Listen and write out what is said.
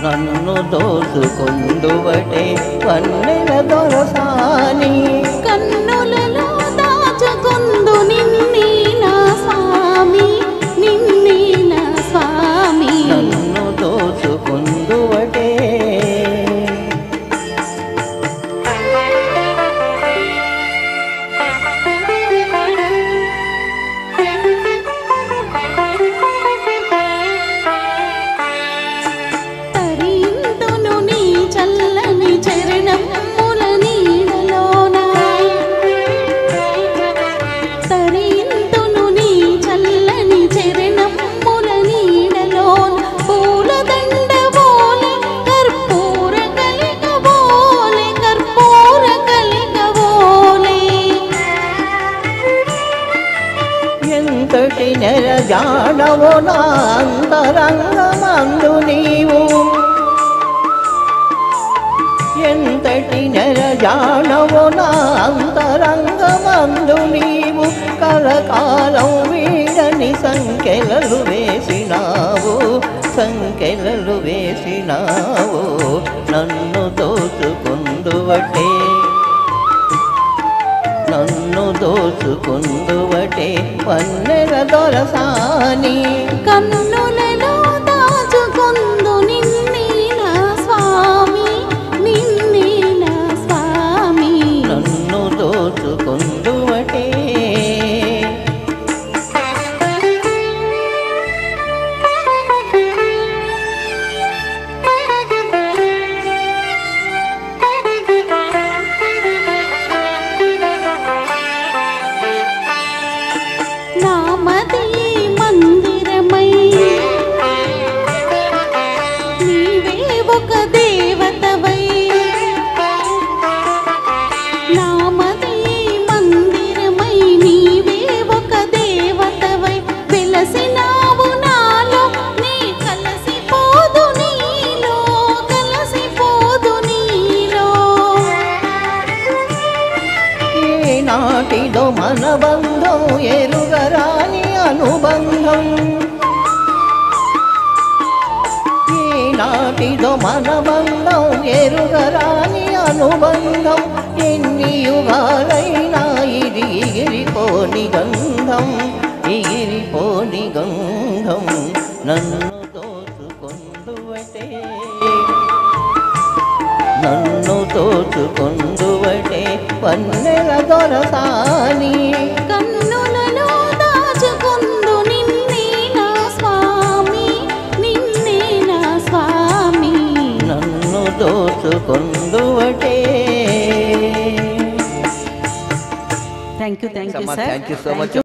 నన్ను దోచుకొందువటే వన్నెల దొరసాని కన్నులలో దాచుకొందు నిన్నే నా స్వామి నిన్నే నా స్వామి నన్ను దోచుకొందువటే ఎంతటి నెరజాడవో నా అంతరంగమందు నీవు ఎంతటి నెరజాడవో నా అంతరంగమందు నీవు కలకాలం వీడని సంకెలలు వేసినావు సంకెలలు వేసినావు నన్ను దోచుకొందువటే నన్ను దోచుకొందువటే వన్నెల దొరసాని కన్నులలో దాచుకొందు నిన్నే నా స్వామి నిన్నే నా స్వామి నన్ను దోచుకొందువటే నామది మందిరమై నీవే ఒక దేవతవై నామది మందిరమై నీవే ఒక దేవతవై వెలసినావు నాలో నీ కలసిపోదు నీలో కలసిపోదు నీలో ఏనాటిదో మన బంధం ఎరుగరాని అనుబంధం ఏనాటిదో మన బంధం ఎరుగరాని అనుబంధం ఎన్ని యుగాలైనా ఇది ఎగిరిపోని గంధం ఎగిరిపోని గంధం నన్ను దోచుకొందువటే నన్ను దోచుకొందువటే వన్నెల దొరసాని కన్నులలో దాచుకొందు నిన్నే నా స్వామి నిన్నే నా స్వామి నన్ను దోచుకొందువటే thank you sir thank you so much